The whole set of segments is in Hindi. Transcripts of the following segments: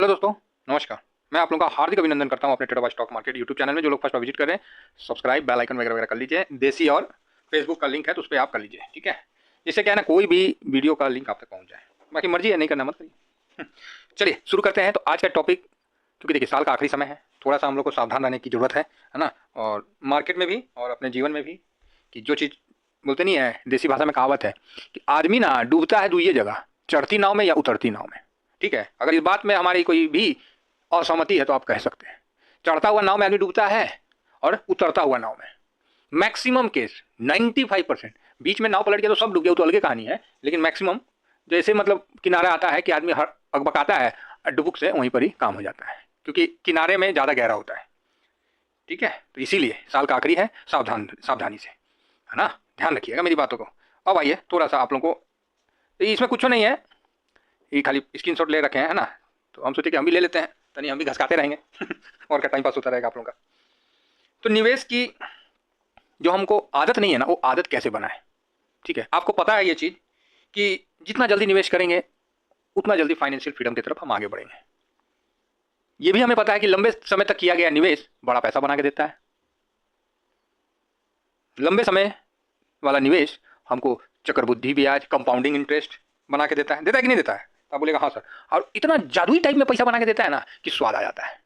हेलो दोस्तों, नमस्कार। मैं आप लोगों का हार्दिक अभिनंदन करता हूं अपने trader stock market YouTube channel में। जो लोग फर्स्ट बार विजिट कर रहे हैं, सब्सक्राइब, बेल आइकन वगैरह वगैरह कर लीजिए। देसी और फेसबुक का लिंक है तो उस पर आप कर लीजिए, ठीक है। जिससे क्या है ना, कोई भी वीडियो का लिंक आप तक पहुंच जाए। बाकी मर्जी है, नहीं करना मत करिए। चलिए शुरू करते हैं। तो आज का टॉपिक, क्योंकि देखिए साल का आखिरी समय है, थोड़ा सा हम लोग को सावधान रहने की जरूरत है ना। और मार्केट में भी और अपने जीवन में भी, कि जो चीज़ बोलते नहीं है, देसी भाषा में कहावत है कि आदमी ना डूबता है दुइये जगह, चढ़ती नाव में या उतरती नाव में। ठीक है, अगर इस बात में हमारी कोई भी असहमति है तो आप कह सकते हैं। चढ़ता हुआ नाव में आदमी डूबता है और उतरता हुआ नाव में। मैक्सिमम केस 95%, बीच में नाव पलट गया तो सब डूब गया, तो अलग कहानी है। लेकिन मैक्सिमम जैसे मतलब किनारा आता है कि आदमी हर अकबकाता है, डुबुक से वहीं पर ही काम हो जाता है, क्योंकि किनारे में ज़्यादा गहरा होता है। ठीक है, तो इसीलिए साल का आखिरी है, सावधानी से, है ना। ध्यान रखिएगा मेरी बातों को। अब आइए थोड़ा सा आप लोगों को, इसमें कुछ नहीं है, ये खाली स्क्रीनशॉट ले रखे हैं, है ना। तो हम सोचे कि हम भी ले लेते हैं, तो नहीं हम भी घसकाते रहेंगे और क्या टाइम पास होता रहेगा आप लोगों का। तो निवेश की जो हमको आदत नहीं है ना, वो आदत कैसे बनाए। ठीक है, आपको पता है ये चीज़ कि जितना जल्दी निवेश करेंगे उतना जल्दी फाइनेंशियल फ्रीडम की तरफ हम आगे बढ़ेंगे। ये भी हमें पता है कि लंबे समय तक किया गया निवेश बड़ा पैसा बना के देता है। लंबे समय वाला निवेश हमको चक्रवृद्धि ब्याज, कंपाउंडिंग इंटरेस्ट बना के देता है कि नहीं देता है। आप बोलेगा हाँ सर, और इतना जादुई टाइप में पैसा बना के देता है ना कि स्वाद आ जाता है।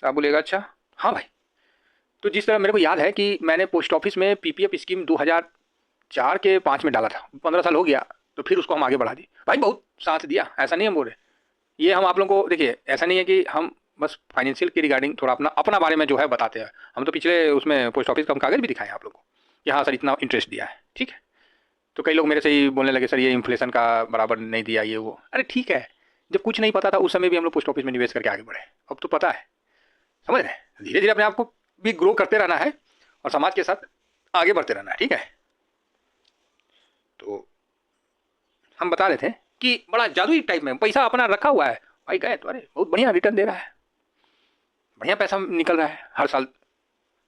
आप बोलेगा अच्छा, हाँ भाई। तो जिस तरह मेरे को याद है कि मैंने पोस्ट ऑफिस में पीपीएफ स्कीम 2004 के 5 में डाला था, 15 साल हो गया, तो फिर उसको हम आगे बढ़ा दिए। भाई बहुत साथ दिया, ऐसा नहीं हम बोल रहे। ये हम आप लोगों को, देखिए ऐसा नहीं है कि हम बस फाइनेंशियल के रिगार्डिंग थोड़ा अपना अपना बारे में जो है बताते हैं। हम तो पिछले उसमें पोस्ट ऑफिस का हम कागज़ भी दिखाए आप लोग को कि हाँ सर इतना इंटरेस्ट दिया है। ठीक है, तो कई लोग मेरे से ही बोलने लगे सर ये इन्फ्लेशन का बराबर नहीं दिया, ये वो। अरे ठीक है, जब कुछ नहीं पता था उस समय भी हम लोग पोस्ट ऑफिस में निवेश करके आगे बढ़े। अब तो पता है, समझ रहे हैं। धीरे धीरे अपने आप को भी ग्रो करते रहना है और समाज के साथ आगे बढ़ते रहना है। ठीक है, तो हम बता रहे थे कि बड़ा जादुई टाइप में पैसा अपना रखा हुआ है। भाई गए तो अरे बहुत बढ़िया रिटर्न दे रहा है, बढ़िया पैसा निकल रहा है हर साल,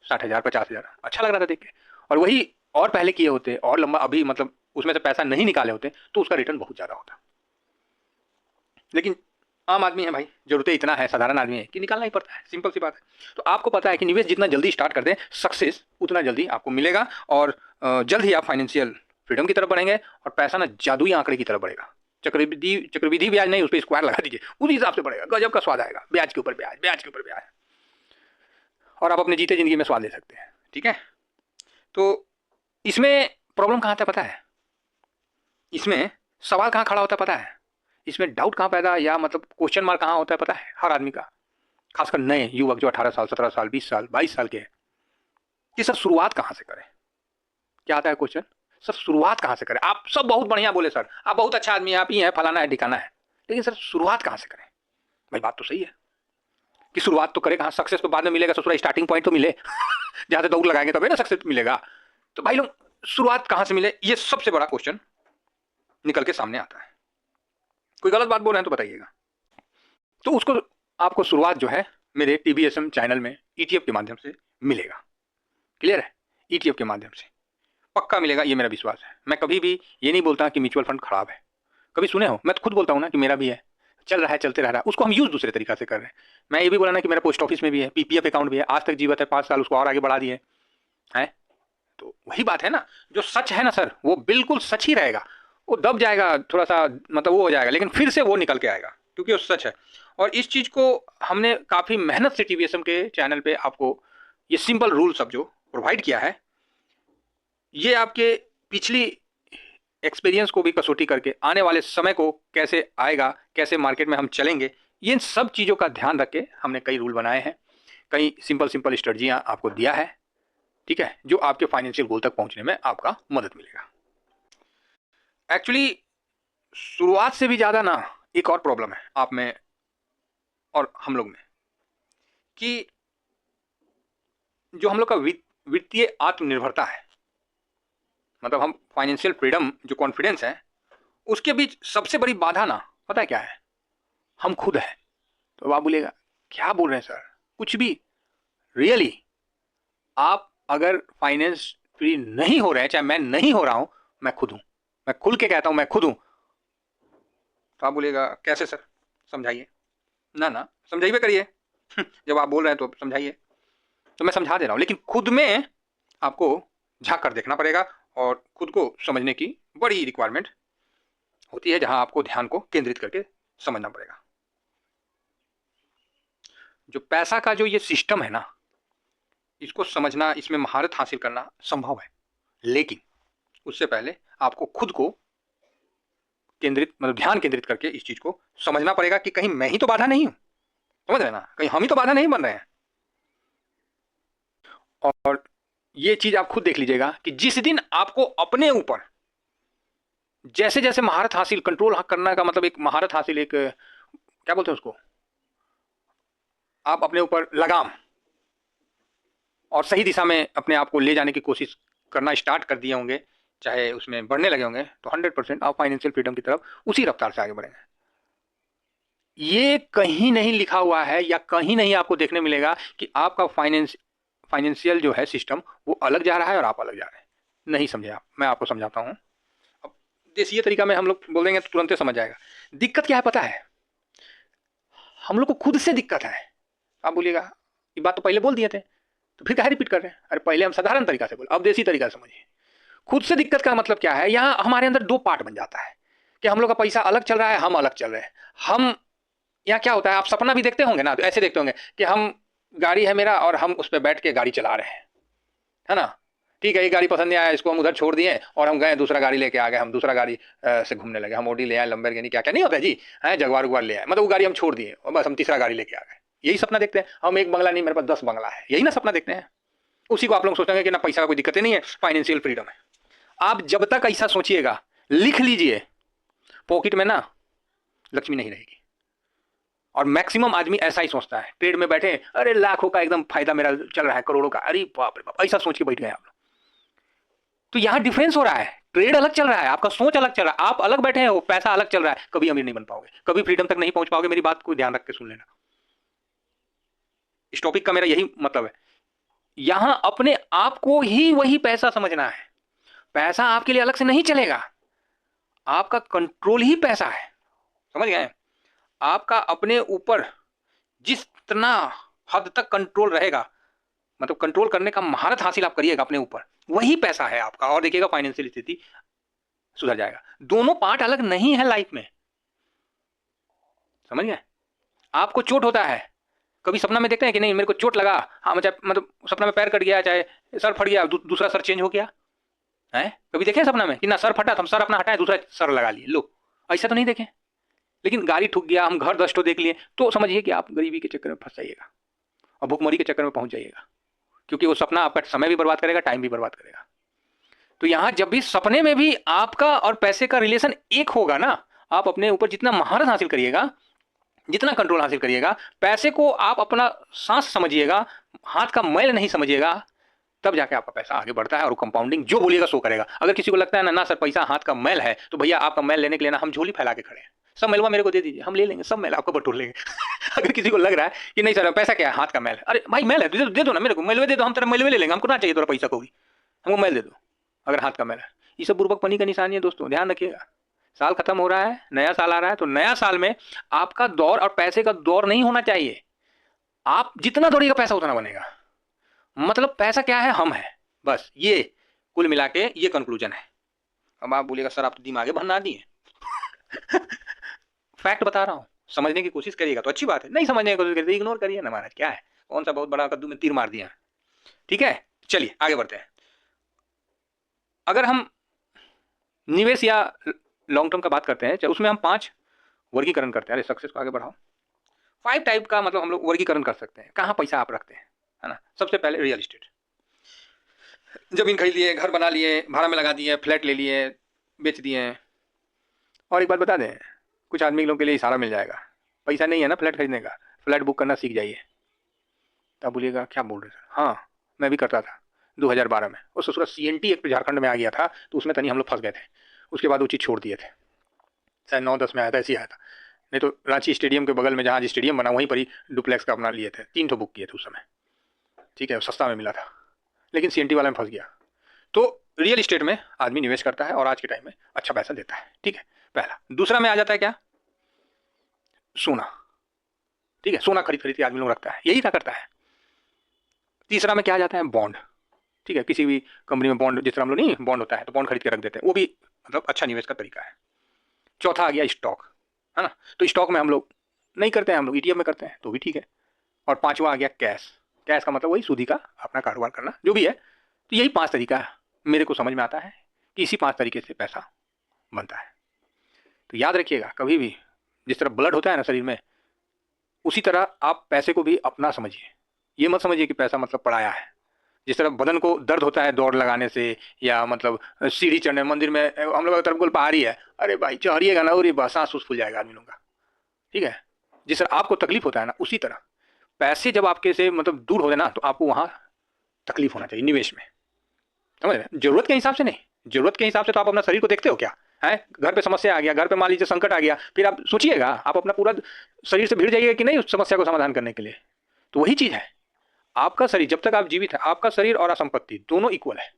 60,000 50,000, अच्छा लग रहा था देख के। और वही और पहले किए होते और लंबा, अभी मतलब उसमें से पैसा नहीं निकाले होते तो उसका रिटर्न बहुत ज़्यादा होता। लेकिन आम आदमी है भाई, जरूरतें इतना है, साधारण आदमी है कि निकालना ही पड़ता है, सिंपल सी बात है। तो आपको पता है कि निवेश जितना जल्दी स्टार्ट कर दें, सक्सेस उतना जल्दी आपको मिलेगा और जल्द ही आप फाइनेंशियल फ्रीडम की तरफ बढ़ेंगे और पैसा ना जादुई आंकड़े की तरफ बढ़ेगा। चक्रवृद्धि ब्याज नहीं, उस पर स्क्वायर लगा दीजिए, उस हिसाब से बढ़ेगा, गजब का स्वाद आएगा, ब्याज के ऊपर ब्याज, ब्याज के ऊपर ब्याज, और आप अपने जीते जिंदगी में स्वाद ले सकते हैं। ठीक है, तो इसमें प्रॉब्लम कहाँ आता है पता है, इसमें सवाल कहाँ खड़ा होता है पता है, इसमें डाउट कहाँ पैदा, या मतलब क्वेश्चन मार्क कहाँ होता है पता है, हर आदमी का, खासकर नए युवक जो 18 साल 17 साल 20 साल 22 साल के हैं, कि सर शुरुआत कहाँ से करें। क्या आता है क्वेश्चन, सर शुरुआत कहाँ से करें। आप सब बहुत बढ़िया बोले सर, आप बहुत अच्छा आदमी है, आप ही हैं, फलाना है ठिकाना है, लेकिन सर शुरुआत कहाँ से करें। भाई बात तो सही है कि शुरुआत तो करें कहाँ, सक्सेस तो बाद में मिलेगा, ससुरा स्टार्टिंग पॉइंट तो मिले जहाँ से दौड़ लगाएंगे तभी ना सक्सेस मिलेगा। तो भाई लोग शुरुआत कहाँ से मिले, ये सबसे बड़ा क्वेश्चन निकल के सामने आता है। कोई गलत बात बोल रहे हैं तो बताइएगा। तो उसको आपको शुरुआत जो है मेरे टीबीएसएम चैनल में ईटीएफ के माध्यम से मिलेगा। क्लियर है, ईटीएफ के माध्यम से पक्का मिलेगा, ये मेरा विश्वास है। मैं कभी भी ये नहीं बोलता कि म्यूचुअल फंड खराब है, कभी सुने हो, मैं तो खुद बोलता हूँ ना कि मेरा भी है, चल रहा है, चलते रह रहा है, उसको हम यूज दूसरे तरीका से कर रहे हैं। मैं ये भी बोला ना कि मेरा पोस्ट ऑफिस में भी है, पीपीएफ अकाउंट भी है, आज तक जीवित है, 5 साल, उसको और आगे बढ़ा दिए है। तो वही बात है ना, जो सच है ना सर वो बिल्कुल सच ही रहेगा। वो दब जाएगा थोड़ा सा, मतलब वो हो जाएगा, लेकिन फिर से वो निकल के आएगा क्योंकि वो सच है। और इस चीज़ को हमने काफ़ी मेहनत से टीवीएसएम के चैनल पे आपको ये सिंपल रूल सब जो प्रोवाइड किया है, ये आपके पिछली एक्सपीरियंस को भी कसौटी करके आने वाले समय को कैसे आएगा, कैसे मार्केट में हम चलेंगे, ये सब चीज़ों का ध्यान रख के हमने कई रूल बनाए हैं, कई सिंपल सिंपल स्ट्रेटजियाँ आपको दिया है। ठीक है, जो आपके फाइनेंशियल गोल तक पहुंचने में आपका मदद मिलेगा। एक्चुअली शुरुआत से भी ज़्यादा ना एक और प्रॉब्लम है आप में और हम लोग में, कि जो हम लोग का वित्तीय आत्मनिर्भरता है, मतलब हम फाइनेंशियल फ्रीडम, जो कॉन्फिडेंस है, उसके बीच सबसे बड़ी बाधा ना पता है क्या है, हम खुद हैं। तो आप बोलेगा क्या बोल रहे हैं सर, कुछ भी, रियली आप अगर फाइनेंस फ्री नहीं हो रहे हैं, चाहे मैं नहीं हो रहा हूं, मैं खुद हूं, मैं खुल के कहता हूं मैं खुद हूं। तो आप बोलेगा कैसे सर, समझाइए। ना ना समझाइए करिए। जब आप बोल रहे हैं तो समझाइए। तो मैं समझा दे रहा हूँ, लेकिन खुद में आपको झांक कर देखना पड़ेगा और खुद को समझने की बड़ी रिक्वायरमेंट होती है, जहां आपको ध्यान को केंद्रित करके समझना पड़ेगा। जो पैसा का जो ये सिस्टम है ना, इसको समझना, इसमें महारत हासिल करना संभव है, लेकिन उससे पहले आपको खुद को केंद्रित, मतलब ध्यान केंद्रित करके इस चीज को समझना पड़ेगा कि कहीं मैं ही तो बाधा नहीं हूं। समझ रहे ना, कहीं हम ही तो बाधा नहीं बन रहे हैं। और ये चीज आप खुद देख लीजिएगा कि जिस दिन आपको अपने ऊपर जैसे जैसे महारत हासिल, कंट्रोल करना का मतलब एक महारत हासिल, एक क्या बोलते हैं उसको, आप अपने ऊपर लगाम और सही दिशा में अपने आप को ले जाने की कोशिश करना स्टार्ट कर दिए होंगे, चाहे उसमें बढ़ने लगे होंगे, तो 100% आप फाइनेंशियल फ्रीडम की तरफ उसी रफ्तार से आगे बढ़ेंगे। ये कहीं नहीं लिखा हुआ है या कहीं नहीं आपको देखने मिलेगा कि आपका फाइनेंशियल जो है सिस्टम वो अलग जा रहा है और आप अलग जा रहे हैं। नहीं समझे आप, मैं आपको समझाता हूं। अब देसी तरीका में हम लोग बोल देंगे तो तुरंत समझ जाएगा। दिक्कत क्या है पता है, हम लोग को खुद से दिक्कत है। आप बोलिएगा ये बात तो पहले बोल दिए थे, तो फिर काहे रिपीट कर रहे हैं? अरे पहले हम साधारण तरीका से बोले, अब देसी तरीका से समझिए। खुद से दिक्कत का मतलब क्या है, यहाँ हमारे अंदर दो पार्ट बन जाता है कि हम लोग का पैसा अलग चल रहा है, हम अलग चल रहे हैं। हम यहाँ क्या होता है, आप सपना भी देखते होंगे ना, तो ऐसे देखते होंगे कि हम, गाड़ी है मेरा और हम उस पर बैठ के गाड़ी चला रहे हैं, है ना। ठीक है, ये गाड़ी पसंद नहीं आया, इसको हम उधर छोड़ दिए और हम गए दूसरा गाड़ी लेके आ गए, हम दूसरा गाड़ी से घूमने लगे, हम ओडी ले आए, लंबरगिनी क्या क्या नहीं होता है जी, है जगवार उगवार ले आए, मतलब वो गाड़ी हम छोड़ दिए और बस हम तीसरा गाड़ी लेके आ गए। यही सपना देखते हैं हम, एक बंगला नहीं मेरे पास 10 बंगला है, यही ना सपना देखते हैं। उसी को आप लोग सोचेंगे कि ना पैसा का कोई दिक्कत नहीं है, फाइनेंशियल फ्रीडम है। आप जब तक ऐसा सोचिएगा, लिख लीजिए, पॉकेट में ना लक्ष्मी नहीं रहेगी। और मैक्सिमम आदमी ऐसा ही सोचता है, ट्रेड में बैठे, अरे लाखों का एकदम फायदा मेरा चल रहा है, करोड़ों का, अरे बाप रे बाप, ऐसा सोच के बैठ गए आप लोग। तो यहां डिफरेंस हो रहा है, ट्रेड अलग चल रहा है, आपका सोच अलग चल रहा है, आप अलग बैठे हो, पैसा अलग चल रहा है, कभी अमीर नहीं बन पाओगे, कभी फ्रीडम तक नहीं पहुंच पाओगे। मेरी बात को ध्यान रख के सुन लेना, इस टॉपिक का मेरा यही मतलब है। यहां अपने आप को ही वही पैसा समझना है। पैसा आपके लिए अलग से नहीं चलेगा, आपका कंट्रोल ही पैसा है। समझ गए? आपका अपने ऊपर जितना हद तक कंट्रोल रहेगा, मतलब कंट्रोल करने का महारत हासिल आप करिएगा अपने ऊपर, वही पैसा है आपका। और देखिएगा फाइनेंशियल स्थिति सुधर जाएगा। दोनों पार्ट अलग नहीं है लाइफ में, समझ गए? आपको चोट होता है, कभी सपना में देखते हैं कि नहीं मेरे को चोट लगा, हाँ मतलब सपना में पैर कट गया, चाहे सर फट गया, दूसरा सर चेंज हो गया है, कभी देखे सपना में कि ना सर फटा तो हम सर अपना हटाए दूसरा सर लगा लिए? लो, ऐसा तो नहीं देखे। लेकिन गाड़ी ठुक गया, हम घर 10 देख लिए, तो समझिए कि आप गरीबी के चक्कर में फंस जाइएगा और भुखमरी के चक्कर में पहुंच जाइएगा, क्योंकि वो सपना आपका समय भी बर्बाद करेगा, टाइम भी बर्बाद करेगा। तो यहां जब भी सपने में भी आपका और पैसे का रिलेशन एक होगा ना, आप अपने ऊपर जितना महारत हासिल करिएगा, जितना कंट्रोल हासिल करिएगा, पैसे को आप अपना सांस समझिएगा, हाथ का मैल नहीं समझिएगा, तब जाके आपका पैसा आगे बढ़ता है और कंपाउंडिंग जो बोलिएगा सो करेगा। अगर किसी को लगता है ना सर पैसा हाथ का मैल है, तो भैया आपका मैल लेने के लिए ना हम झोली फैला के खड़े हैं, सब मैलवा मेरे को दे दीजिए, हम ले लेंगे, सब मैल आपको बटोर लेंगे। अगर किसी को लग रहा है कि नहीं सर पैसा क्या है, हाथ का मैल है, अरे भाई मैल है दे दो ना मेरे को, मैलवे दे दो, हम तेरा मैलवे ले लेंगे, हमको ना चाहिए थोड़ा पैसा को भी, हमको मैल दे दो अगर हाथ का मैल है। ये सब बुर्बक पनी का निशानी है दोस्तों, ध्यान रखिएगा। साल खत्म हो रहा है, नया साल आ रहा है, तो नया साल में आपका दौर और पैसे का दौर नहीं होना चाहिए। आप जितना दौड़िएगा पैसा उतना बनेगा। मतलब पैसा क्या है, हम है, बस ये कुल मिला के ये कंक्लूजन है। अब आप बोलिएगा सर आप तो दिमागे भरना दिए। फैक्ट बता रहा हूं, समझने की कोशिश करिएगा तो अच्छी बात है, नहीं समझने की कोशिश करिए इग्नोर करिए ना, महाराज क्या है, कौन सा बहुत बड़ा कद्दू में तीर मार दिया। ठीक है, चलिए आगे बढ़ते हैं। अगर हम निवेश या लॉन्ग टर्म का बात करते हैं, उसमें हम 5 वर्गीकरण करते हैं। अरे सक्सेस को आगे बढ़ाओ। 5 टाइप का मतलब हम लोग वर्गीकरण कर सकते हैं, कहाँ पैसा आप रखते हैं, है ना। सबसे पहले रियल इस्टेट, जमीन खरीद लिए, घर बना लिए, भाड़ा में लगा दिए, फ्लैट ले लिए, बेच दिए। और एक बात बता दें, कुछ आदमी लोगों के लिए इशारा मिल जाएगा, पैसा नहीं है ना फ्लैट खरीदने का, फ्लैट बुक करना सीख जाइए। तब बोलिएगा क्या बोल रहे सर, हाँ मैं भी करता था 2012 में, और ससुरा CNT एक झारखंड में आ गया था, तो उसमें तनी हम लोग फंस गए थे। उसके बाद वो चीज़ छोड़ दिए थे, शायद 9-10 में आया था, ऐसे ही आया था। नहीं तो रांची स्टेडियम के बगल में जहाँ स्टेडियम बना वहीं पर ही डुप्लेक्स का अपना लिए थे, 3 ठो बुक किए थे उस समय, ठीक है, सस्ता में मिला था, लेकिन CNT वाला में फंस गया। तो रियल इस्टेट में आदमी निवेश करता है और आज के टाइम में अच्छा पैसा देता है, ठीक है, पहला। दूसरा में आ जाता है क्या, सोना। ठीक है, सोना खरीद खरीद के आदमी लोग रखता है, यही क्या करता है। तीसरा में क्या आ जाता है, बॉन्ड। ठीक है, किसी भी कंपनी में बॉन्ड, जिस तरह हम लोग नहीं बॉन्ड होता है तो बॉन्ड खरीद के रख देते हैं, वो भी मतलब अच्छा निवेश का तरीका है। चौथा आ गया स्टॉक, है ना। तो स्टॉक में हम लोग नहीं करते हैं, हम लोग ईटीएफ में करते हैं, तो भी ठीक है। और पांचवा आ गया कैश। कैश का मतलब वही सूदी का अपना कारोबार करना जो भी है। तो यही 5 तरीका है, मेरे को समझ में आता है कि इसी 5 तरीके से पैसा बनता है। तो याद रखिएगा, कभी भी जिस तरह ब्लड होता है ना शरीर में, उसी तरह आप पैसे को भी अपना समझिए। ये मत समझिए कि पैसा मतलब पराया है। जिस तरह बदन को दर्द होता है दौड़ लगाने से, या मतलब सीढ़ी चढ़ने, मंदिर में हम लोग तरफ कोई पहाड़ी है, अरे भाई चढ़िएगा ना, और बस सांस फूल जाएगा आदमी लोगों का। ठीक है, जिस तरह आपको तकलीफ होता है ना, उसी तरह पैसे जब आपके से मतलब दूर हो गए ना, तो आपको वहां तकलीफ होना चाहिए निवेश में। समझ रहे हैं? जरूरत के हिसाब से नहीं। जरूरत के हिसाब से तो आप अपना शरीर को देखते हो क्या है। घर पे समस्या आ गया, घर पे मान लीजिए संकट आ गया, फिर आप सोचिएगा, आप अपना पूरा शरीर से भिड़ जाइएगा कि नहीं उस समस्या को समाधान करने के लिए। तो वही चीज है, आपका शरीर जब तक आप जीवित है, आपका शरीर और संपत्ति दोनों इक्वल है।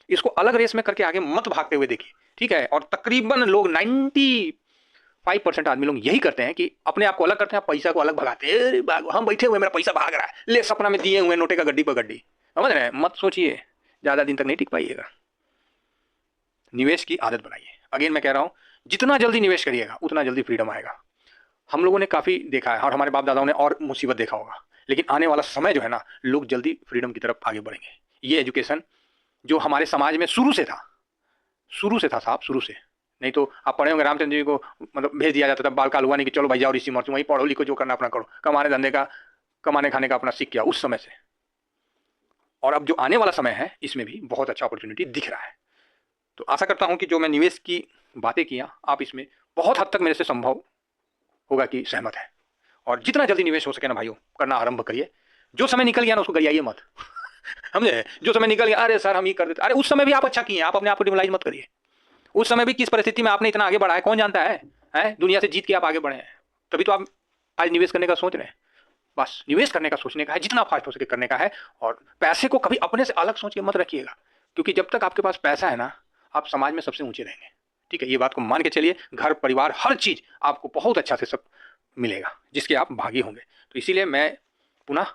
इसको अलग रेस में करके आगे मत भागते हुए देखिए, ठीक है। और तकरीबन लोग 95% आदमी लोग यही करते हैं कि अपने आप को अलग करते हैं, पैसा को अलग भगाते हैं। हम बैठे हुए, मेरा पैसा भाग रहा है, ले सपना में दिए हुए नोटे का गड्डी पर गड्डी। समझ रहे हैं? मत सोचिए, ज्यादा दिन तक नहीं टिक पाइएगा। निवेश की आदत बनाइए। अगेन मैं कह रहा हूं, जितना जल्दी निवेश करिएगा उतना जल्दी फ्रीडम आएगा। हम लोगों ने काफी देखा है, और हमारे बाप दादाओं ने और मुसीबत देखा होगा, लेकिन आने वाला समय जो है ना, लोग जल्दी फ्रीडम की तरफ आगे बढ़ेंगे। ये एजुकेशन जो हमारे समाज में शुरू से था साहब, शुरू से। नहीं तो आप पढ़े होंगे रामचंद्र जी को मतलब भेज दिया जाता था बाल काल हुआ नहीं कि चलो भाई जाओ ऋषि मर्चू, वहीं पढ़ो लिखो, जो करना अपना करो, कमाने धंधे का, कमाने खाने का अपना सीख किया उस समय से। और अब जो आने वाला समय है, इसमें भी बहुत अच्छा अपॉर्चुनिटी दिख रहा है। तो आशा करता हूं कि जो मैं निवेश की बातें किया, आप इसमें बहुत हद तक मेरे से संभव होगा कि सहमत है। और जितना जल्दी निवेश हो सके ना भाइयों, करना आरंभ करिए। जो समय निकल गया ना, उसको गरियाइए मत। समझे? जो समय निकल गया, अरे सर हम ये कर देते, अरे उस समय भी आप अच्छा किए, आप अपने आप को डिमोलाइज मत करिए। उस समय भी किस परिस्थिति में आपने इतना आगे बढ़ा है, कौन जानता है? दुनिया से जीत के आप आगे बढ़े हैं, तभी तो आप आज निवेश करने का सोच रहे हैं। बस निवेश करने का सोचने का है, जितना फास्ट हो सके करने का है। और पैसे को कभी अपने से अलग सोच के मत रखिएगा, क्योंकि जब तक आपके पास पैसा है ना, आप समाज में सबसे ऊंचे रहेंगे। ठीक है, ये बात को मान के चलिए। घर परिवार हर चीज आपको बहुत अच्छा से सब मिलेगा, जिसके आप भागी होंगे। तो इसीलिए मैं पुनः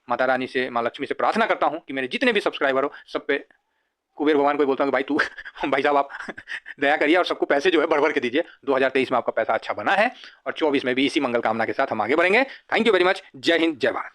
माता रानी से, माँ लक्ष्मी से प्रार्थना करता हूँ कि मेरे जितने भी सब्सक्राइबर हो, सब पे कुबेर भगवान को बोलता हूँ कि भाई तू भाई साहब आप दया करिए और सबको पैसे जो है बढ़ बढ़ के दीजिए। 2023 में आपका पैसा अच्छा बना है, और 24 में भी इसी मंगल कामना के साथ हम आगे बढ़ेंगे। Thank you very much. जय हिंद, जय भारत।